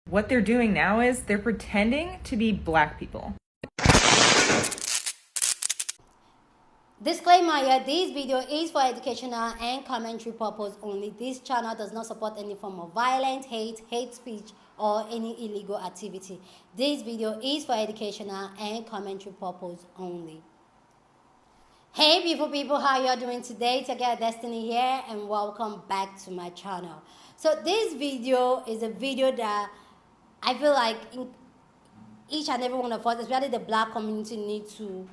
What they're doing now is they're pretending to be black people. Disclaimer here, this video is for educational and commentary purpose only. This channel does not support any form of violence, hate speech, or any illegal activity. This video is for educational and commentary purpose only. Hey beautiful people, how you doing today? Take care, Destiny here, and welcome back to my channel. So this video is a video that I feel like each and every one of us, especially the black community, need to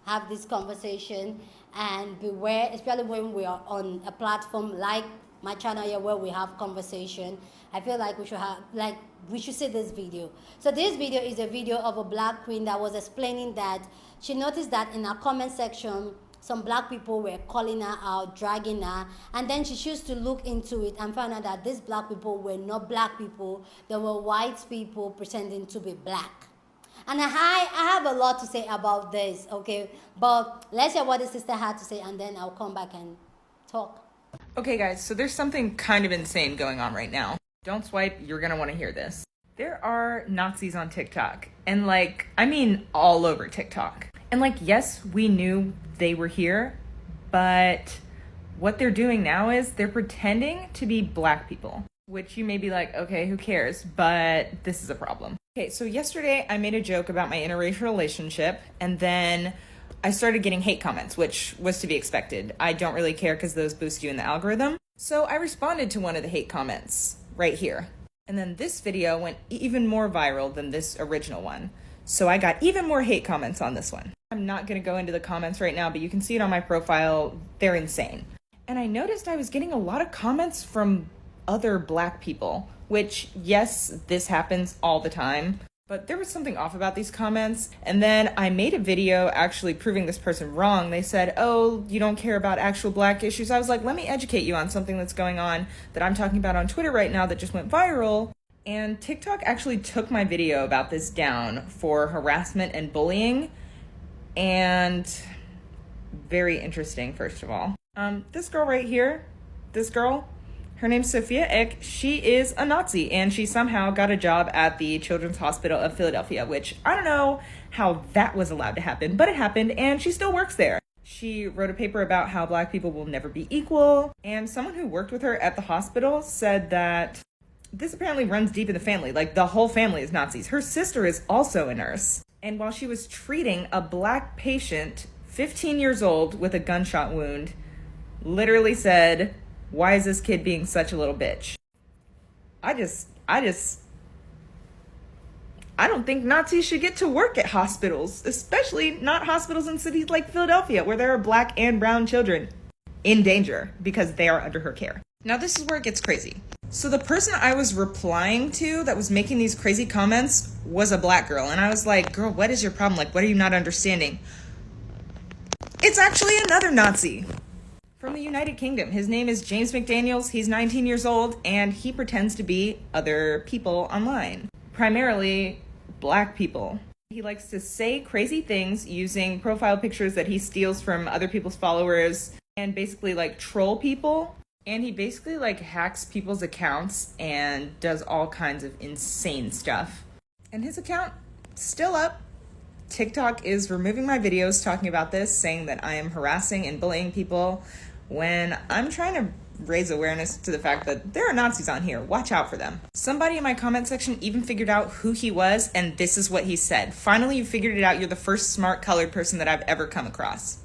have this conversation and beware, especially when we are on a platform like my channel here where we have conversation. I feel like we should see this video. So this video is a video of a black queen that was explaining that she noticed that in her comment section some black people were calling her out, dragging her, and then she chose to look into it and found out that these black people were not black people, they were white people pretending to be black. And I have a lot to say about this, okay? But let's hear what the sister had to say, and then I'll come back and talk. Okay guys, so there's something kind of insane going on right now. Don't swipe, you're gonna wanna hear this. There are Nazis on TikTok, and I mean all over TikTok. And yes, we knew they were here, but what they're doing now is they're pretending to be black people. Which you may be like, okay, who cares? But this is a problem. Okay, so yesterday I made a joke about my interracial relationship, and then I started getting hate comments, which was to be expected. I don't really care because those boost you in the algorithm. So I responded to one of the hate comments right here. And then this video went even more viral than this original one. So I got even more hate comments on this one. I'm not gonna go into the comments right now, but you can see it on my profile. They're insane. And I noticed I was getting a lot of comments from other black people, which yes, this happens all the time, but there was something off about these comments. And then I made a video actually proving this person wrong. They said, oh, you don't care about actual black issues. I was like, let me educate you on something that's going on that I'm talking about on Twitter right now that just went viral. And TikTok actually took my video about this down for harassment and bullying. And very interesting, first of all. This girl right here, her name's Sophia Eck. She is a Nazi, and she somehow got a job at the Children's Hospital of Philadelphia, which I don't know how that was allowed to happen, but it happened, and she still works there. She wrote a paper about how black people will never be equal, and someone who worked with her at the hospital said that this apparently runs deep in the family. The whole family is Nazis. Her sister is also a nurse, and while she was treating a black patient, 15 years old, with a gunshot wound, literally said, why is this kid being such a little bitch? I don't think Nazis should get to work at hospitals, especially not hospitals in cities like Philadelphia, where there are black and brown children in danger because they are under her care. Now this is where it gets crazy. So the person I was replying to that was making these crazy comments was a black girl. And I was like, girl, what is your problem? What are you not understanding? It's actually another Nazi from the United Kingdom. His name is James McDaniels. He's 19 years old, and he pretends to be other people online, primarily black people. He likes to say crazy things using profile pictures that he steals from other people's followers and basically troll people. And he basically hacks people's accounts and does all kinds of insane stuff. And his account still up. TikTok is removing my videos talking about this, saying that I am harassing and bullying people, when I'm trying to raise awareness to the fact that there are Nazis on here. Watch out for them. Somebody in my comment section even figured out who he was, and this is what he said. Finally, you figured it out. You're the first smart colored person that I've ever come across.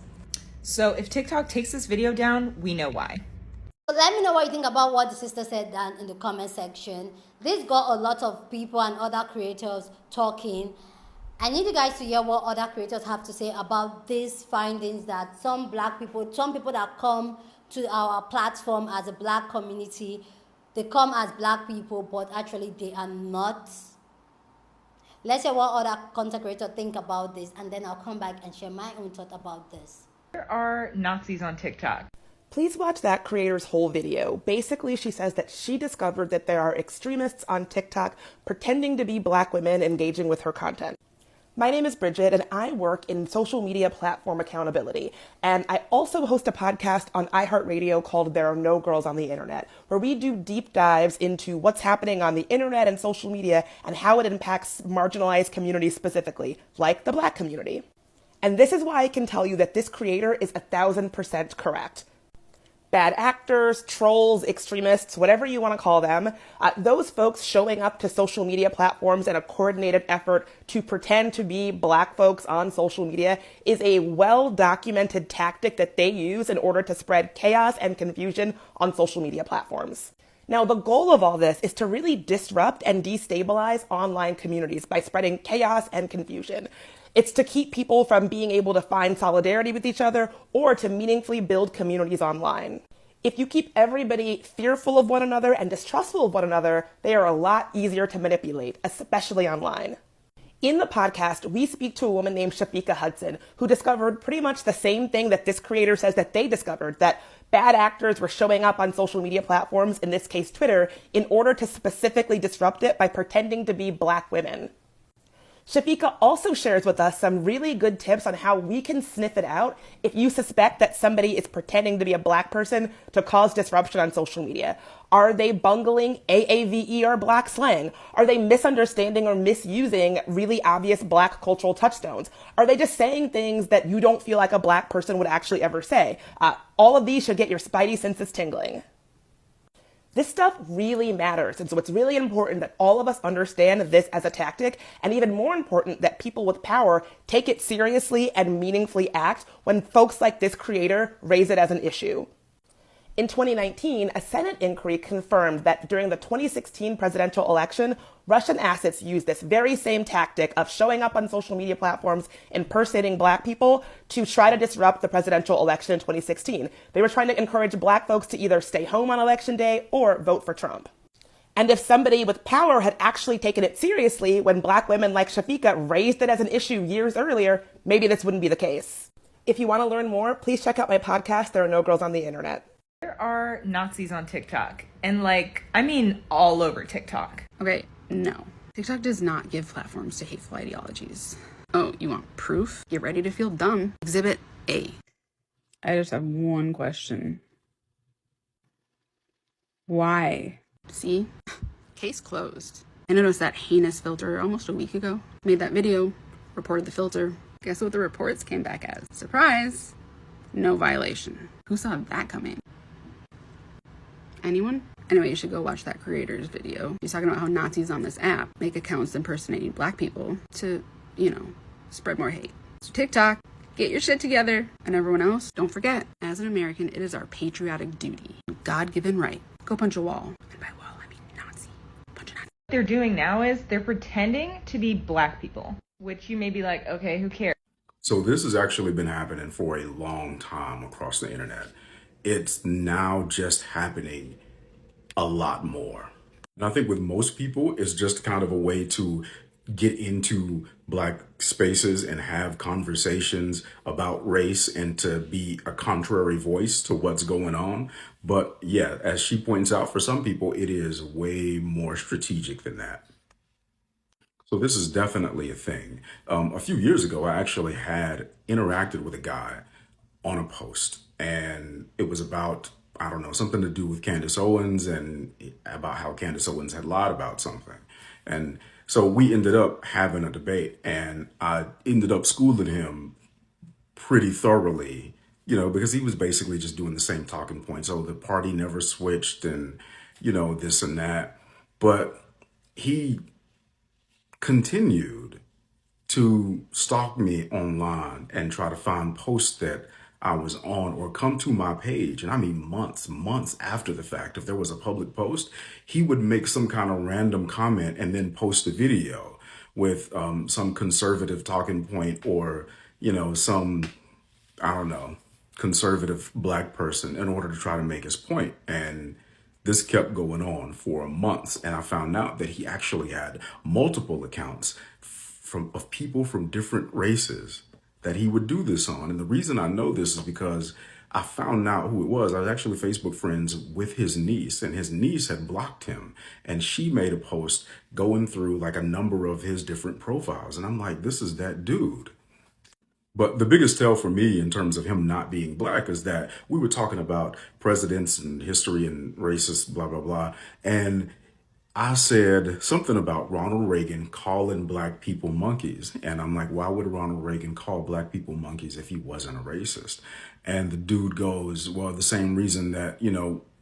So if TikTok takes this video down, we know why. But let me know what you think about what the sister said down in the comment section. This got a lot of people and other creators talking. I need you guys to hear what other creators have to say about these findings that some people that come to our platform as a black community, they come as black people, but actually they are not. Let's hear what other content creators think about this, and then I'll come back and share my own thought about this. There are Nazis on TikTok. Please watch that creator's whole video. Basically, she says that she discovered that there are extremists on TikTok pretending to be black women engaging with her content. My name is Bridget, and I work in social media platform accountability. And I also host a podcast on iHeartRadio called There Are No Girls on the Internet, where we do deep dives into what's happening on the internet and social media and how it impacts marginalized communities specifically, like the Black community. And this is why I can tell you that this creator is 1,000% correct. Bad actors, trolls, extremists, whatever you want to call them, those folks showing up to social media platforms in a coordinated effort to pretend to be Black folks on social media is a well-documented tactic that they use in order to spread chaos and confusion on social media platforms. Now, the goal of all this is to really disrupt and destabilize online communities by spreading chaos and confusion. It's to keep people from being able to find solidarity with each other or to meaningfully build communities online. If you keep everybody fearful of one another and distrustful of one another, they are a lot easier to manipulate, especially online. In the podcast, we speak to a woman named Shafika Hudson, who discovered pretty much the same thing that this creator says that they discovered, that bad actors were showing up on social media platforms, in this case Twitter, in order to specifically disrupt it by pretending to be Black women. Shafika also shares with us some really good tips on how we can sniff it out if you suspect that somebody is pretending to be a Black person to cause disruption on social media. Are they bungling AAVE or Black slang? Are they misunderstanding or misusing really obvious Black cultural touchstones? Are they just saying things that you don't feel like a Black person would actually ever say? All of these should get your spidey senses tingling. This stuff really matters, and so it's really important that all of us understand this as a tactic, and even more important that people with power take it seriously and meaningfully act when folks like this creator raise it as an issue. In 2019, a Senate inquiry confirmed that during the 2016 presidential election, Russian assets used this very same tactic of showing up on social media platforms, impersonating Black people to try to disrupt the presidential election in 2016. They were trying to encourage Black folks to either stay home on election day or vote for Trump. And if somebody with power had actually taken it seriously when Black women like Shafika raised it as an issue years earlier, maybe this wouldn't be the case. If you want to learn more, please check out my podcast, There Are No Girls on the Internet. There are Nazis on TikTok, and all over TikTok. Okay, no. TikTok does not give platforms to hateful ideologies. Oh, you want proof? Get ready to feel dumb. Exhibit A. I just have one question. Why? See? Case closed. I noticed that heinous filter almost a week ago. Made that video, reported the filter. Guess what the reports came back as? Surprise! No violation. Who saw that coming? Anyone? Anyway, you should go watch that creator's video. He's talking about how Nazis on this app make accounts impersonating Black people to, spread more hate. So TikTok, get your shit together. And everyone else, don't forget, as an American, it is our patriotic duty, God-given right. Go punch a wall. And by wall, I mean Nazi. Punch a Nazi. What they're doing now is they're pretending to be Black people, which you may be like, okay, who cares? So this has actually been happening for a long time across the internet. It's now just happening a lot more. And I think with most people, it's just kind of a way to get into Black spaces and have conversations about race and to be a contrary voice to what's going on. But yeah, as she points out, for some people, it is way more strategic than that. So this is definitely a thing. A few years ago, I actually had interacted with a guy on a post, and it was about, I don't know, something to do with Candace Owens and about how Candace Owens had lied about something. And so we ended up having a debate, and I ended up schooling him pretty thoroughly, because he was basically just doing the same talking points. Oh, the party never switched and, this and that. But he continued to stalk me online and try to find posts that I was on or come to my page. And I mean, months after the fact, if there was a public post, he would make some kind of random comment and then post a video with some conservative talking point or, some, I don't know, conservative Black person in order to try to make his point. And this kept going on for months. And I found out that he actually had multiple accounts of people from different races that he would do this on. And the reason I know this is because I found out who it was. I was actually Facebook friends with his niece, and his niece had blocked him. And she made a post going through like a number of his different profiles. And I'm like, this is that dude. But the biggest tell for me in terms of him not being black is that we were talking about presidents and history and racist, blah, blah, blah. And I said something about Ronald Reagan calling black people monkeys. And I'm like, why would Ronald Reagan call black people monkeys if he wasn't a racist? And the dude goes, well, the same reason that,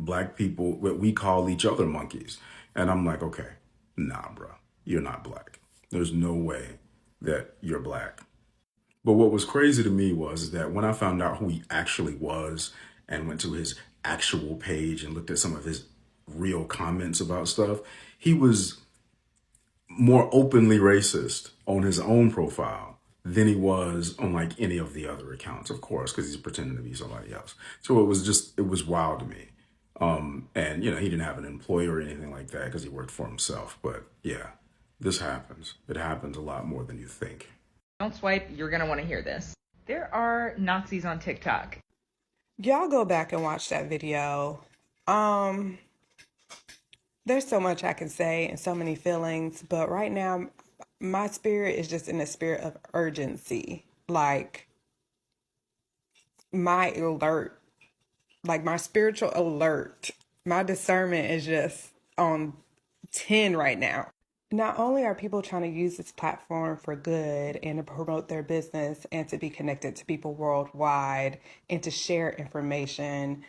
black people, we call each other monkeys. And I'm like, okay, nah, bro, you're not black. There's no way that you're black. But what was crazy to me was that when I found out who he actually was and went to his actual page and looked at some of his real comments about stuff, he was more openly racist on his own profile than he was on like any of the other accounts, of course, because he's pretending to be somebody else. So it was wild to me. And he didn't have an employer or anything like that because he worked for himself. But yeah, this happens. It happens a lot more than you think. Don't swipe, you're going to want to hear this. There are Nazis on TikTok. Y'all go back and watch that video. There's so much I can say and so many feelings, but right now my spirit is just in a spirit of urgency. Like my alert, like my spiritual alert, my discernment is just on 10 right now. Not only are people trying to use this platform for good and to promote their business and to be connected to people worldwide and to share information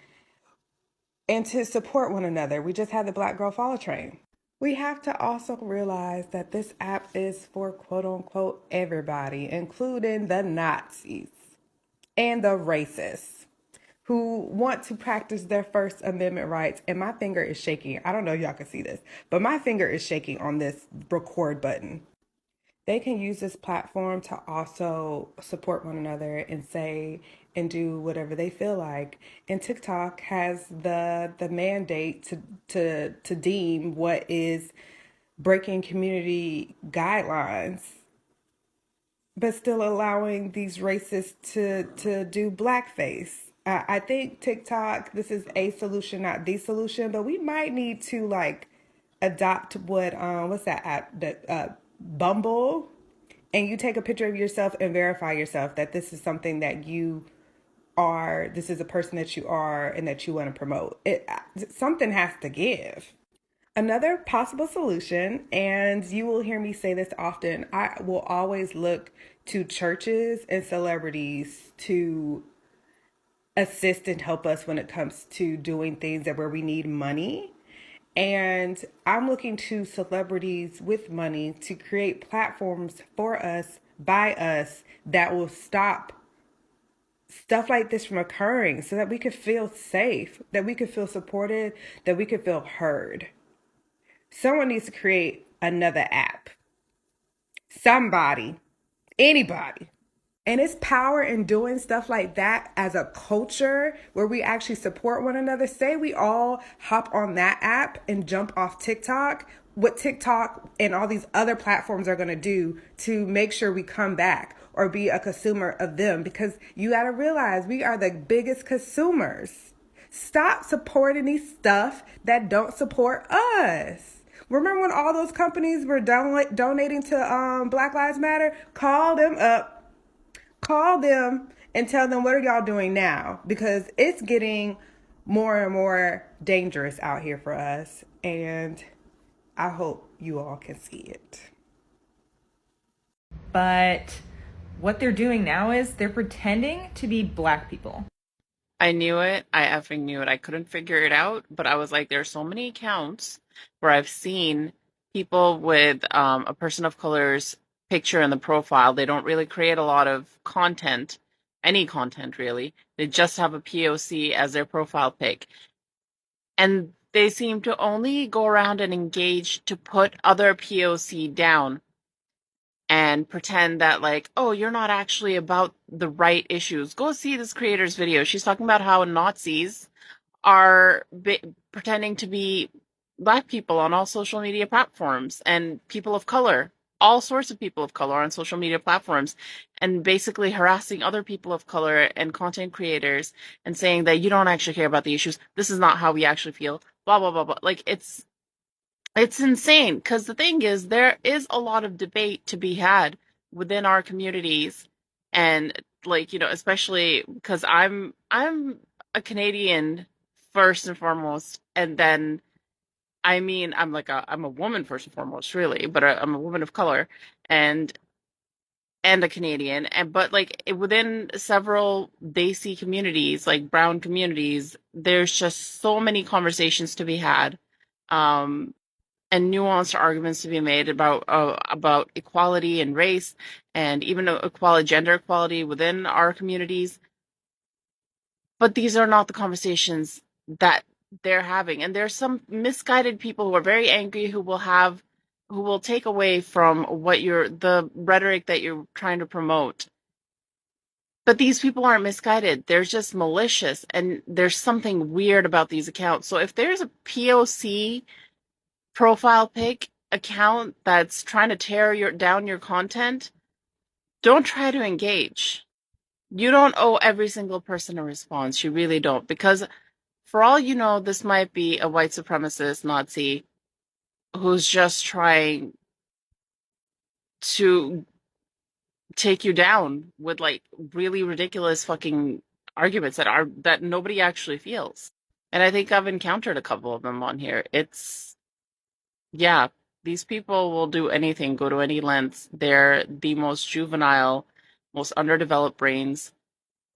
and to support one another. We just had the Black Girl Follow Train. We have to also realize that this app is for quote unquote everybody, including the Nazis and the racists who want to practice their First Amendment rights. And my finger is shaking. I don't know if y'all can see this, but my finger is shaking on this record button. They can use this platform to also support one another and say and do whatever they feel like. And TikTok has the mandate to deem what is breaking community guidelines, but still allowing these racists to do blackface. I think TikTok, this is a solution, not the solution, but we might need to adopt what's that app, Bumble, and you take a picture of yourself and verify yourself that this is something that you are, this is a person that you are and that you want to promote. Something has to give. Another possible solution, and you will hear me say this often, I will always look to churches and celebrities to assist and help us when it comes to doing things where we need money. And I'm looking to celebrities with money to create platforms for us, by us, that will stop stuff like this from occurring so that we could feel safe, that we could feel supported, that we could feel heard. Someone needs to create another app. Somebody, anybody. And it's power in doing stuff like that as a culture where we actually support one another. Say we all hop on that app and jump off TikTok. What TikTok and all these other platforms are going to do to make sure we come back or be a consumer of them. Because you got to realize we are the biggest consumers. Stop supporting these stuff that don't support us. Remember when all those companies were donating to Black Lives Matter? Call them up. Call them and tell them, what are y'all doing now? Because it's getting more and more dangerous out here for us. And I hope you all can see it. But what they're doing now is they're pretending to be black people. I knew it. I effing knew it. I couldn't figure it out, but I was like, there's so many accounts where I've seen people with a person of color's picture in the profile. They don't really create a lot of content, any content really. They just have a POC as their profile pic. And they seem to only go around and engage to put other POC down and pretend that you're not actually about the right issues. Go see this creator's video. She's talking about how Nazis are pretending to be black people on all social media platforms and people of color all sorts of people of color on social media platforms and basically harassing other people of color and content creators and saying that you don't actually care about the issues. This is not how we actually feel. Blah, blah, blah, blah. Like, it's insane, because the thing is, there is a lot of debate to be had within our communities, and like, especially because I'm a Canadian first and foremost, and then I'm a woman first and foremost, really, but I'm a woman of color and a Canadian, but like within several Desi communities, like brown communities, there's just so many conversations to be had. And nuanced arguments to be made about equality and race, and even gender equality within our communities. But these are not the conversations that they're having, and there's some misguided people who are very angry who will take away from the rhetoric that you're trying to promote. But these people aren't misguided; they're just malicious, and there's something weird about these accounts. So if there's a POC profile pic account that's trying to tear down your content, don't try to engage. You don't owe every single person a response. You really don't, because for all you know, this might be a white supremacist Nazi who's just trying to take you down with like really ridiculous fucking arguments that nobody actually feels. And I think I've encountered a couple of them on here. Yeah, these people will do anything, go to any lengths. They're the most juvenile, most underdeveloped brains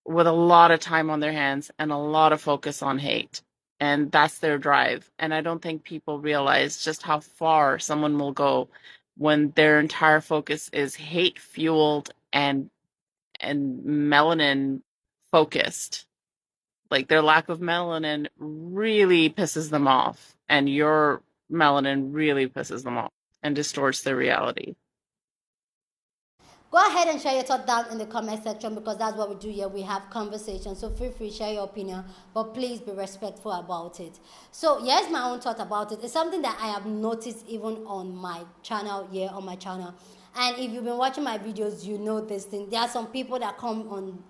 with a lot of time on their hands and a lot of focus on hate. And that's their drive. And I don't think people realize just how far someone will go when their entire focus is hate-fueled and melanin focused. Like, their lack of melanin really pisses them off, and your melanin really pisses them off and distorts their reality. Go ahead and share your thoughts down in the comment section, because that's what we do here. We have conversations, so feel free to share your opinion, but please be respectful about it. So here's my own thought about it. It's something that I have noticed even on my channel here, on my channel. And if you've been watching my videos, you know this thing. There are some people that come on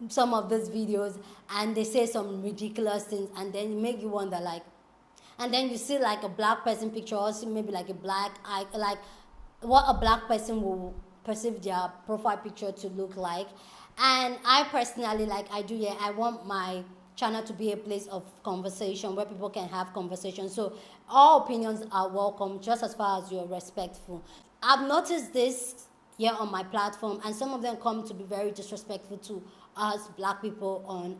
some of these videos and they say some ridiculous things, and then it make you wonder, like, and then you see like a black person picture, or maybe like a black eye, like what a black person will perceive their profile picture to look like. And I personally, like I do here, I want my channel to be a place of conversation where people can have conversation. So all opinions are welcome, just as far as you're respectful. I've noticed this here on my platform, and some of them come to be very disrespectful to us black people on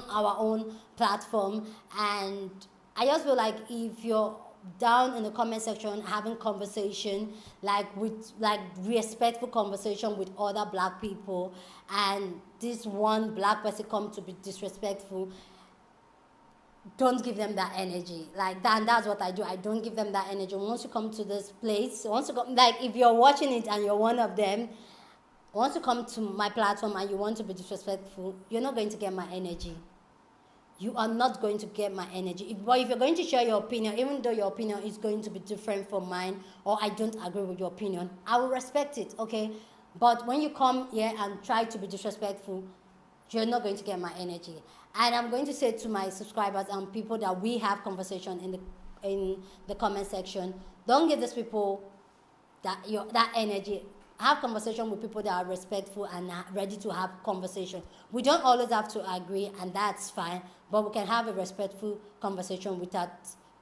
our own platform. And I just feel like if you're down in the comment section having conversation, like respectful conversation with other black people, and this one black person come to be disrespectful, don't give them that energy. Like that, and that's what I do. I don't give them that energy. Once you come to this place, once you come, like if you're watching it and you're one of them, once you come to my platform and you want to be disrespectful, you're not going to get my energy. You are not going to get my energy. But if you're going to share your opinion, even though your opinion is going to be different from mine, or I don't agree with your opinion, I will respect it, okay? But when you come here and try to be disrespectful, you're not going to get my energy. And I'm going to say to my subscribers and people that we have conversation in the comment section, don't give these people that energy. Have conversation with people that are respectful and are ready to have conversation. We don't always have to agree, and that's fine, but we can have a respectful conversation without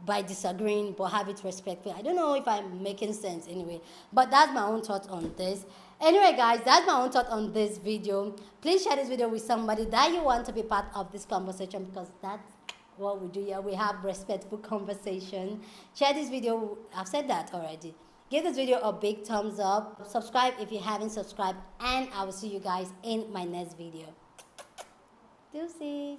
by disagreeing, but have it respectful. I don't know if I'm making sense anyway, but that's my own thought on this. Anyway, guys, that's my own thought on this video. Please share this video with somebody that you want to be part of this conversation, because that's what we do here. We have respectful conversation. Share this video. I've said that already. Give this video a big thumbs up. Subscribe if you haven't subscribed. And I will see you guys in my next video. Deuces.